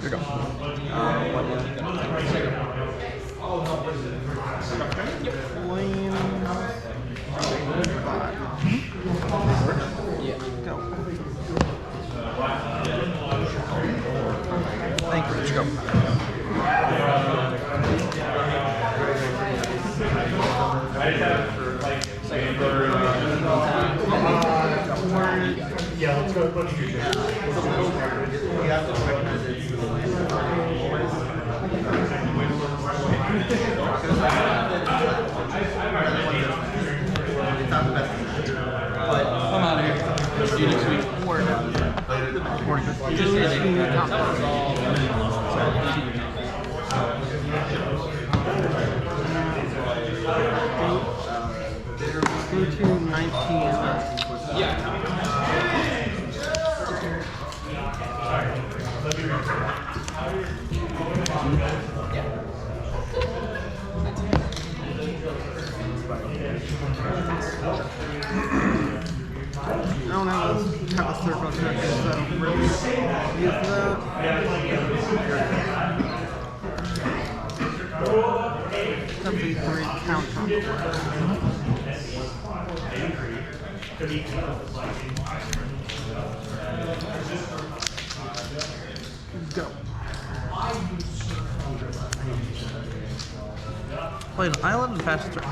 Here you go. Go. Thank you. Let's go. Yeah, let's go. Let's do that. I'm out of here. See you next week. Word. Just go to 19. I don't have a circle checker, so use that. 73 count on the word. Go. Play an island and pass the turn.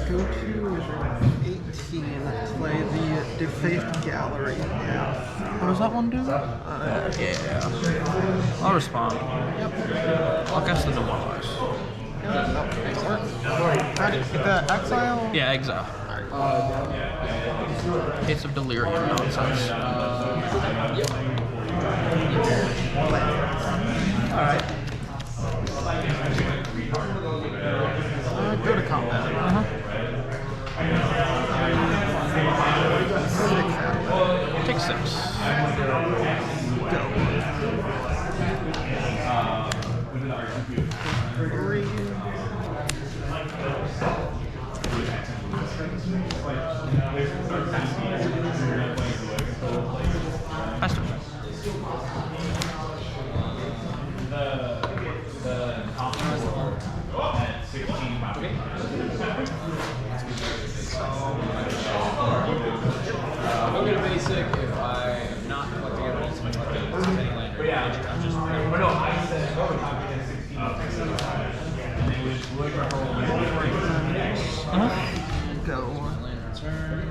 Go to 18. Play the defaced gallery. What does that one do? Yeah. I'll respond. Yep. I'll cast the Demolize. The exile? Yeah, exile. Case of delirium nonsense. Alright. Go to combat. Take 6. Go. 3. Pass turn. I'm going to basic if I'm not collecting evidence, I'm collecting any land or magic. I'm just Go. land return.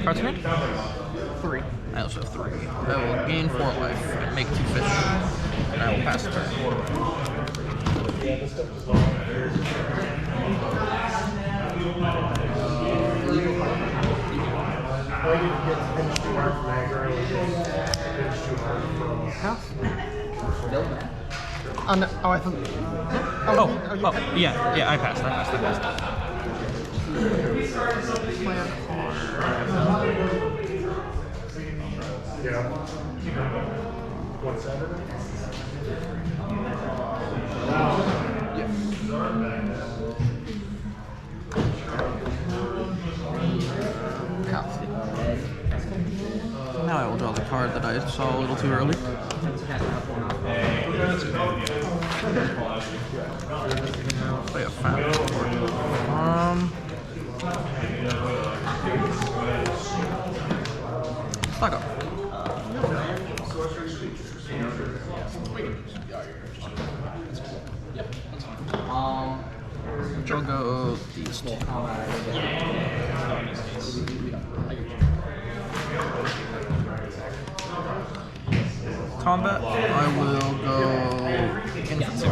Cards in hand? 3. I also have 3. I will gain 4 life and make 2 fish. And I will pass the turn. Half? Oh, no. Oh, I thought. Yeah, I passed. Plan hard. Yeah. What Saturday? Now I will draw the card that I saw a little too early. Play a fat. Stock up. I'll go these two. Combat, I will go infantry.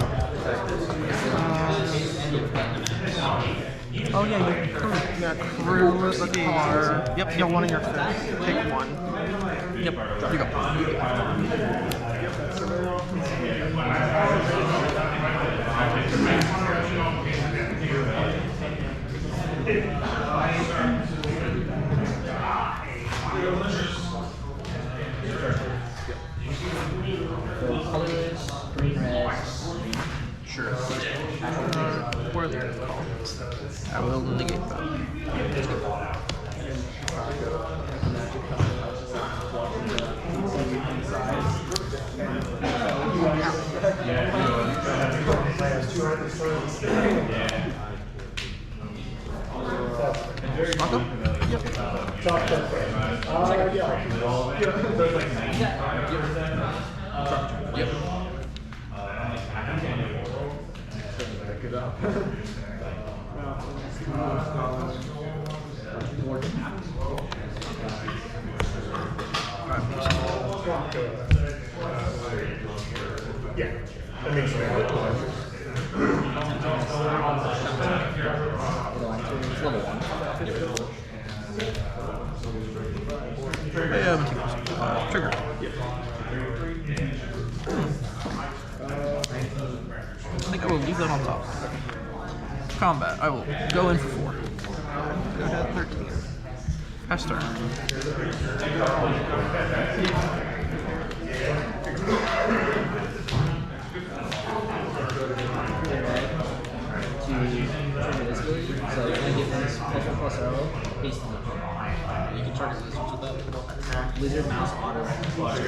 Oh yeah, you crew. Yeah, crew the car. Yep. You got one in your fist. Pick one. Yep, you go. I will negate that. Smoke up? Yep. Yep. Pick it up. Yeah, that makes sense. It's level 1. Trigger. I think I will leave that on top. Combat. I will go in for 4. Go to 13. Pass turn. To trigger this ability, so you're gonna give this +1/+0 instantly. You can target lizards with that. Lizard, mouse, otter. Yep.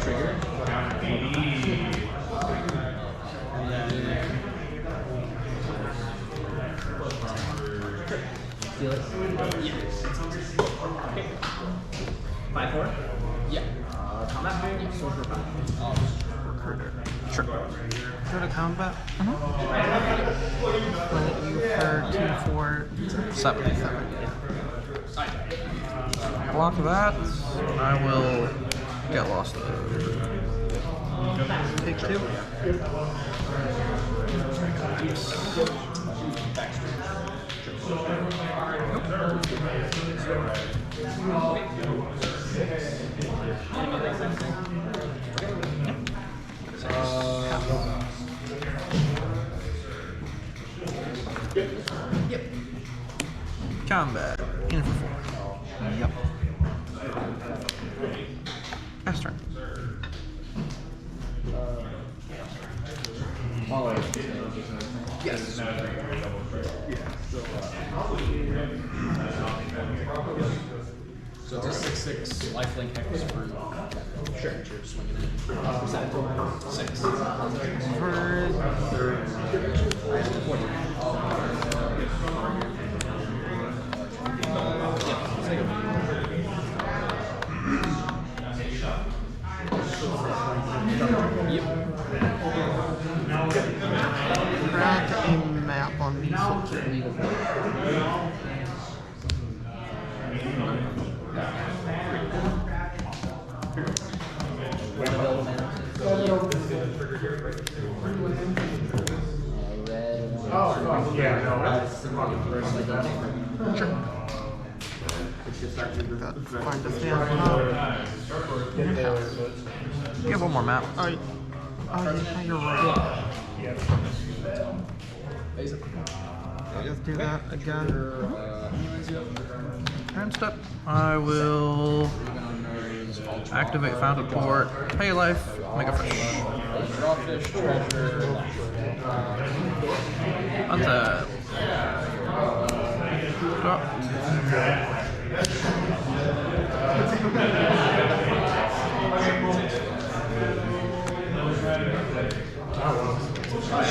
Trigger. And then steal it. Yeah. Okay. 5/4. Yeah. Combat. Yeah. Sorcerer combat. Recruiter. Sure. Go to combat. Limit you for 2, 4, 7. 7. Block that. I will get lost. Take 2. Yep. Combat. In for 4. Yep. Pass turn. Yes. So it's a 6/6 lifelink hex for sure. You're swinging it. 6. Crack a map on me. Oh, yeah, no, that's Sure. Find the fan. You have one more map. Oh, yeah, you're right. Just do that again. Turn step. I will activate Fountain Port, pay life, make a fish. Drawfish, treasure, Untap. Drop.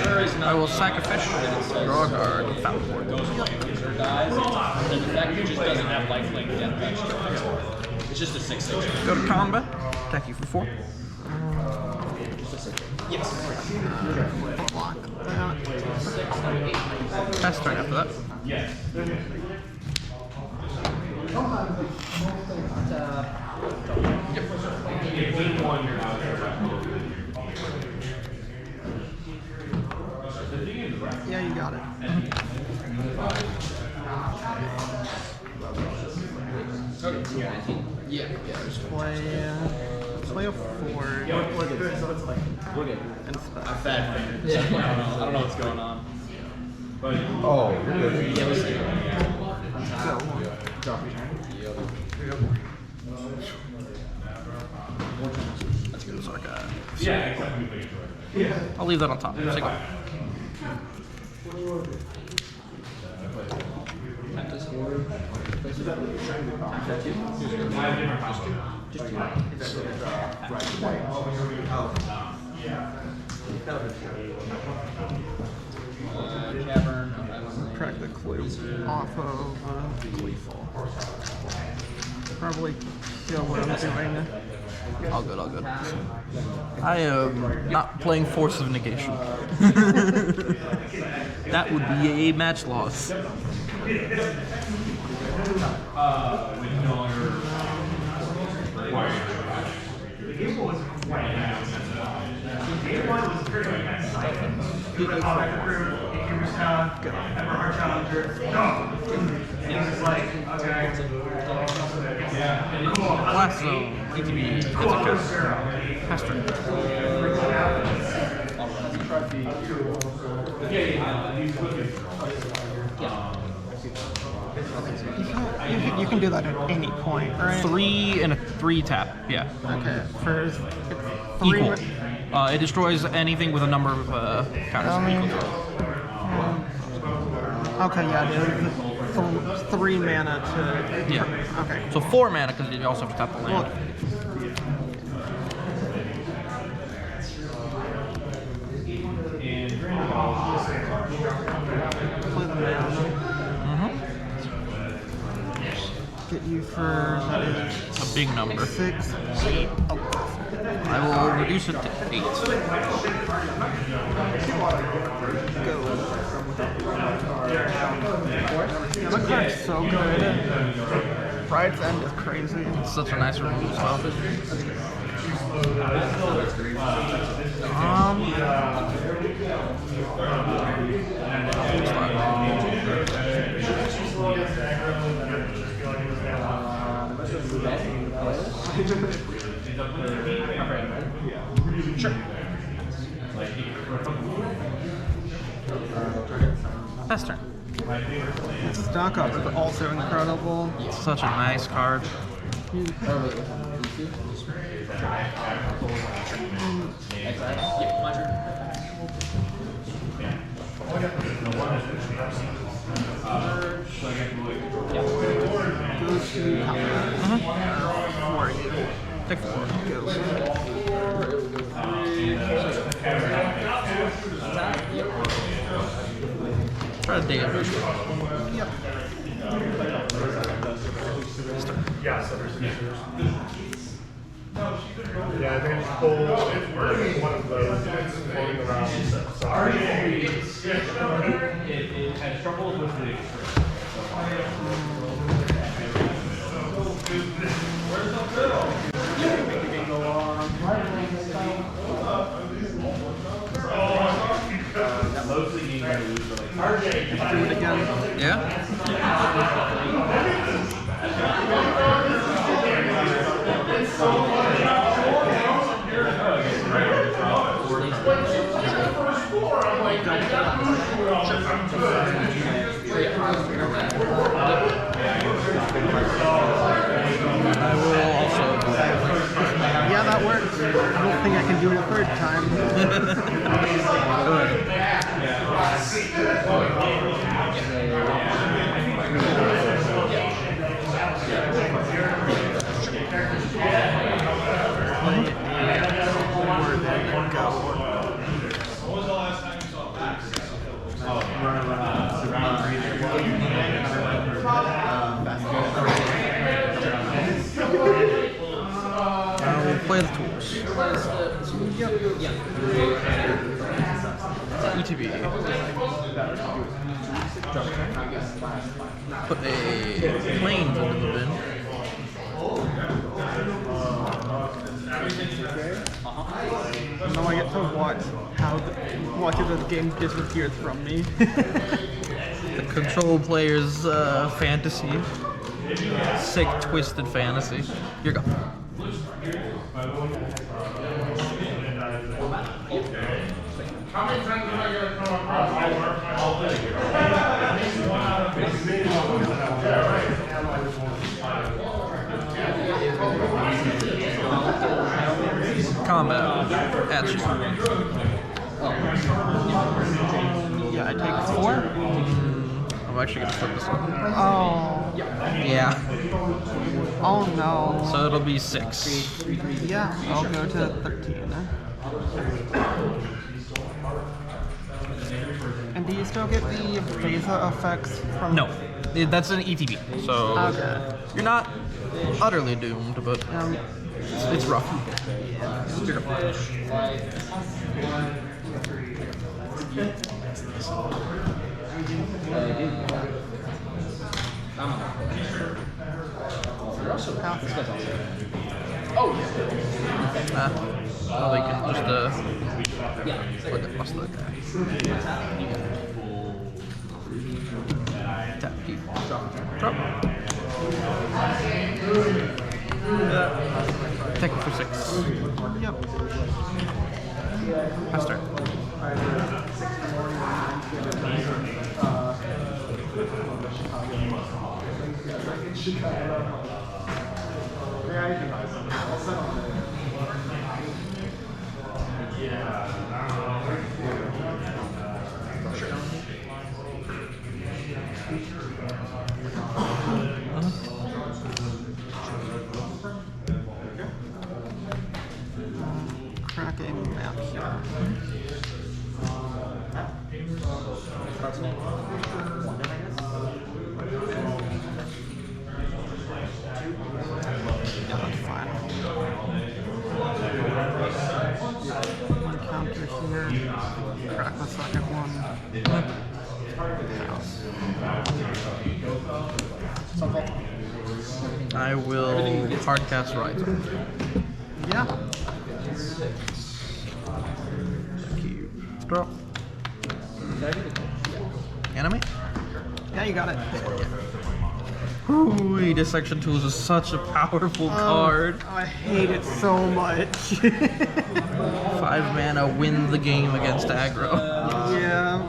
Sure is not. I will sack a fish, draw a card, Fountain Port. Goes away. User dies. And the fact just doesn't have lifelink yet. It's just a 6/6. Go to combat, attack you for 4. Yes. Block that. Pass turn after that. Yes. Yeah, you got it. Yeah. Play a 4. And spell. I'm fat. Yeah. I don't know what's going on. Oh, you're good. Go. That's Those archive. I'll leave that on top. Take it. Cavern. Practically off of Gleeful. Probably kill what I'm doing. All good, all good. I am not playing Force of Negation. That would be a match loss. Blast zone. ETB. It's a cast. Pass turn. You can do that at any point, right? 3 and a 3 tap. Yeah. Okay. First, three. Equal. It destroys anything with a number of counters equal to it. Okay, yeah, dude. 3 mana to. Yeah. Okay. So 4 mana because you also have to tap the land. Play the mana. Get you for that is A big number. 6, 8. Oh. I will reduce it to 8. Yeah, that card's so good. Pride's End is crazy. It's such a nice removal spell. Sure. Pass turn. Stock Up is also incredible. Such a nice card. Take 4. Try to dig it. Yep. Yeah, so there's yeah, I think I just pulled one of those floating around. It had trouble with the Do it again. Yeah? I will also. Yeah, that works. I don't think I can do it a third time. Good. Play the tools. ETB. Put a plane into the bin. Now I get to watch watch as the game disappears from me. The control player's fantasy. Sick, twisted fantasy. You're gone. How many times am I going to come across my work? combat, at you. Yeah, I take 4. I'm actually gonna flip this one. Oh. Yeah. Oh no. So it'll be 6. Yeah, I'll go to 13. And do you still get the Vesa effects from? No, that's an ETB. So Okay. you're not utterly doomed, but it's rough. Oh, yeah. Well, they can just look at muscle attack. Tap key. Drop. Take it for 6. Yep. Pass turn. Cracking map here. Yeah, that's fine. One counter here. Crack the second one. I will hardcast right. Yeah. Drop. Enemy? Yeah, you got it. Ooh, Dissection Tools is such a powerful card. I hate it so much. 5 mana, win the game against aggro. Yeah.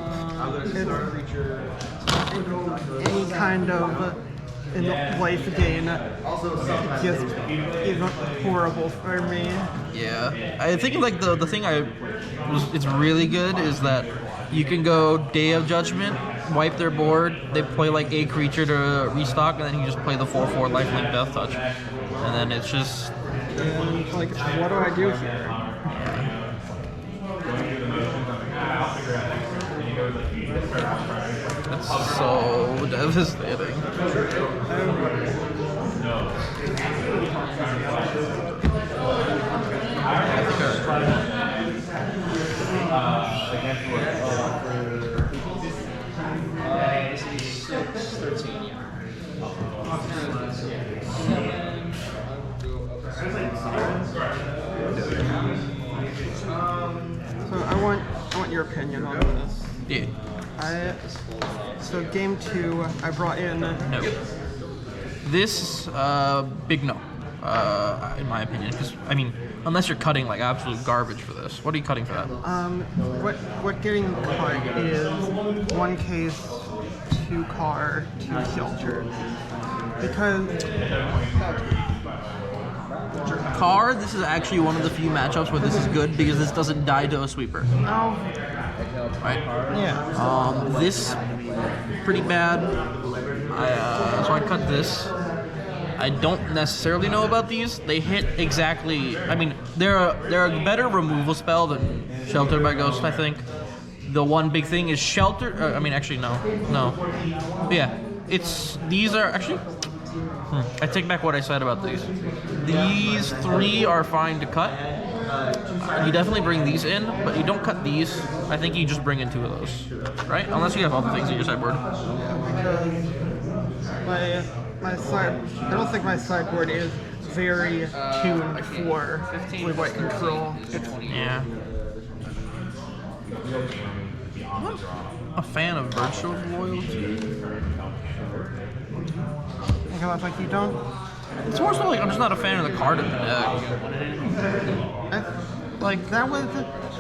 Any kind of in the life gain just isn't horrible for me. Yeah, I think like the thing it's really good is that you can go Day of Judgment, wipe their board, they play like a creature to restock, and then you just play the 4/4 lifelink Death Touch, and then it's just And like, what do I do here? That's so devastating. This is 6, 13, yeah. So I want your opinion on this. Yeah. So game 2, I brought in. No. This, big no, in my opinion. Because, I mean, unless you're cutting like absolute garbage for this. What are you cutting for that? What getting cut is 1 case, 2 car, 2 shelter. Because Car, this is actually one of the few matchups where this is good because this doesn't die to a sweeper. no, Right? yeah. This, pretty bad. So I cut this. I don't necessarily know about these. They hit exactly. I mean, they're a better removal spell than Shelter by Ghost, I think. The one big thing is Shelter. I mean, actually, no. Yeah, these are actually. I take back what I said about these. These 3 are fine to cut. You definitely bring these in, but you don't cut these. I think you just bring in 2 of those, right? Unless you have other things in your sideboard. Because my side, I don't think my sideboard is very tuned for blue white control. Yeah. I'm not a fan of Virtual Loyalty. Because like you don't. It's more so like I'm just not a fan of the card in the deck. Like that was,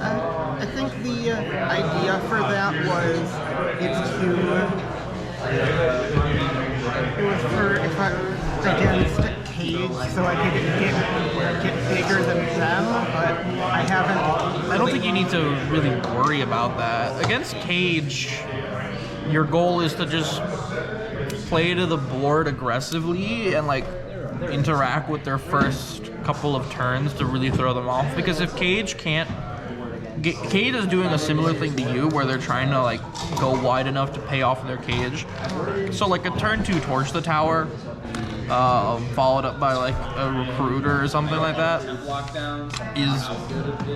I think the idea for that was it was for if I against Cage so I could get bigger than them, but I haven't. I don't think you need to really worry about that. Against Cage, your goal is to just play to the board aggressively and like interact with their first couple of turns to really throw them off. Because if Cage can't, Cage is doing a similar thing to you where they're trying to like go wide enough to pay off their Cage. So like a turn 2 torch the tower, followed up by like a recruiter or something like that is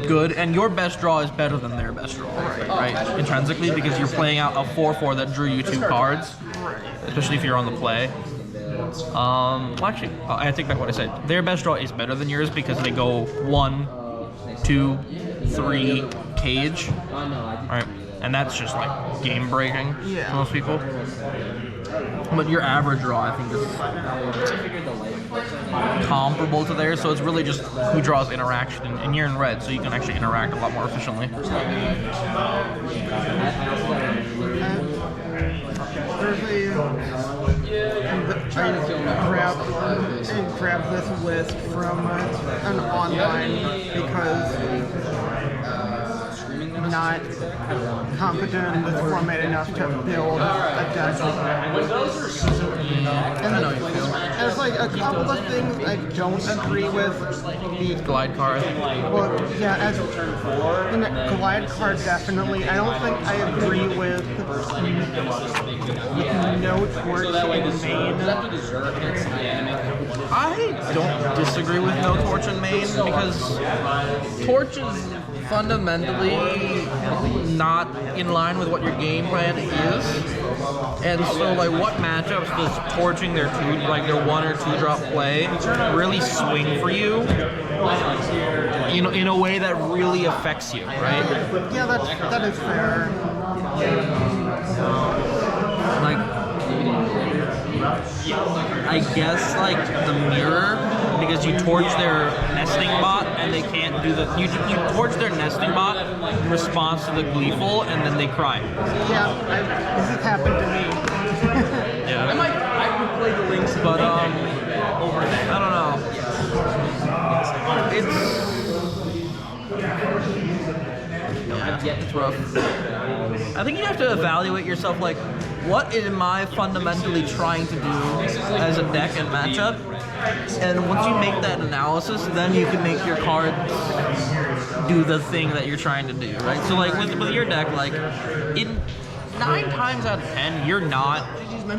good, and your best draw is better than their best draw, right? Intrinsically, because you're playing out a 4/4 that drew you 2 cards, especially if you're on the play. Well, actually, I take back what I said. Their best draw is better than yours because they go 1, 2, 3 Cage, right? And that's just like game breaking for most people. But your average draw, I think, is comparable to theirs, so it's really just who draws interaction, and you're in red, so you can actually interact a lot more efficiently. I grabbed this list from an online because not competent in this format enough to build a deck. And there's like a couple of things I don't agree with. The Glide card. Well, yeah, as in the glide card, definitely. I don't think I agree with no torch in main. I don't disagree with no torch in main because torch is fundamentally not in line with what your game plan is, and so like what matchups does torching their 1 or 2 drop play really swing for you, in a way that really affects you, right? Yeah, that is fair. Like, I guess like the mirror, because you torch their nesting bot and they can't do the you torch their nesting bot in response to the gleeful and then they cry. Yeah, this has happened to me. Yeah. I would play the links, but I don't know. It's rough. I think you have to evaluate yourself, like, what am I fundamentally trying to do as a deck and matchup? And once you make that analysis, then you can make your cards do the thing that you're trying to do, right? So like with your deck, like in 9 times out of 10, you're not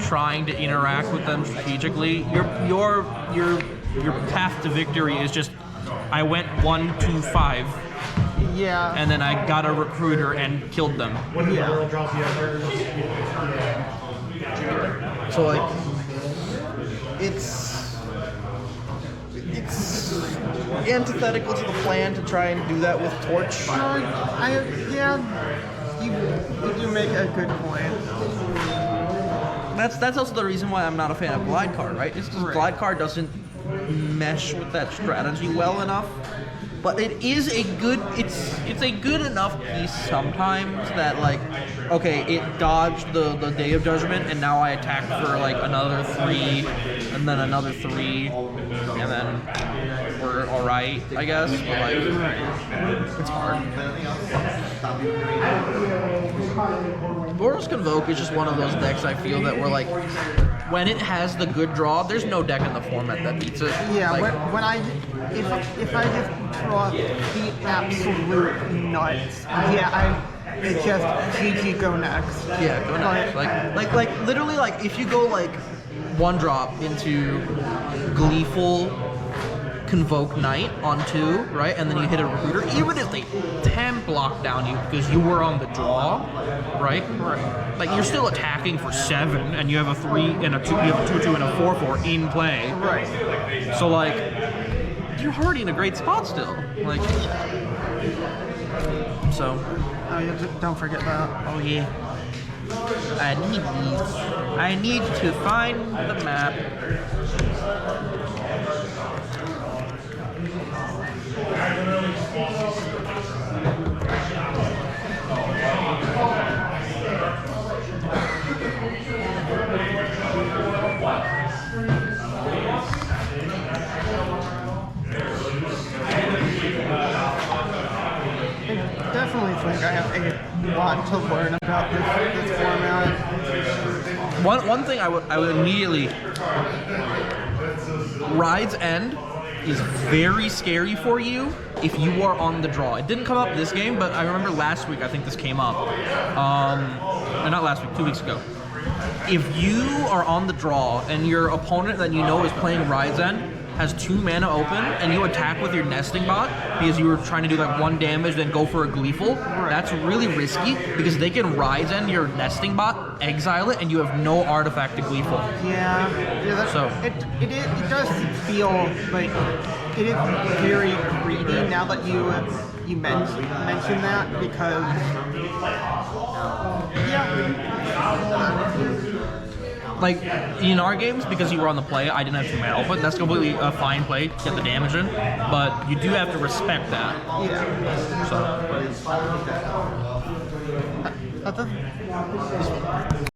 trying to interact with them strategically. Your path to victory is just, I went 1, 2, 5. Yeah. And then I got a recruiter and killed them. Yeah. So like, it's antithetical to the plan to try and do that with torch. You do make a good point. That's also the reason why I'm not a fan of glide card, right? It's because glide card doesn't mesh with that strategy well enough. But it is a good, it's a good enough piece sometimes that like, okay, it dodged the Day of Judgment and now I attack for like another 3 and then another 3 and then we're alright, I guess. But like, it's hard. Boros Convoke is just one of those decks I feel that we're like, when it has the good draw, there's no deck in the format that beats it. Yeah, like, if I just draw the absolute nuts, it's just GG, go next. yeah, go next. Like literally, like if you go like 1 drop into Gleeful Convoke Knight on 2, right, and then you hit a recruiter, even if they 10 block down you because you were on the draw, right? Like you're still attacking for 7, and you have a 3 and a 2, you have a 2/2 and a 4/4 in play. Right. So like, you're already in a great spot still. Like, so. Oh, yeah, don't forget that. Oh yeah. I need these. I need to find the map. think I have a lot to learn about this format. One thing I would immediately, Ride's End is very scary for you if you are on the draw. It didn't come up this game, but I remember last week I think this came up. Or not last week, 2 weeks ago. If you are on the draw and your opponent that you know is playing Ride's End has 2 mana open and you attack with your nesting bot because you were trying to do like 1 damage then go for a Gleeful, that's really risky because they can Ride's End your nesting bot, exile it, and you have no artifact to Gleeful. Yeah, So it does feel like it is very greedy now that you mention that because like in our games, because you were on the play, I didn't have 2 mana open. That's completely a fine play to get the damage in, but you do have to respect that. yeah. So, Other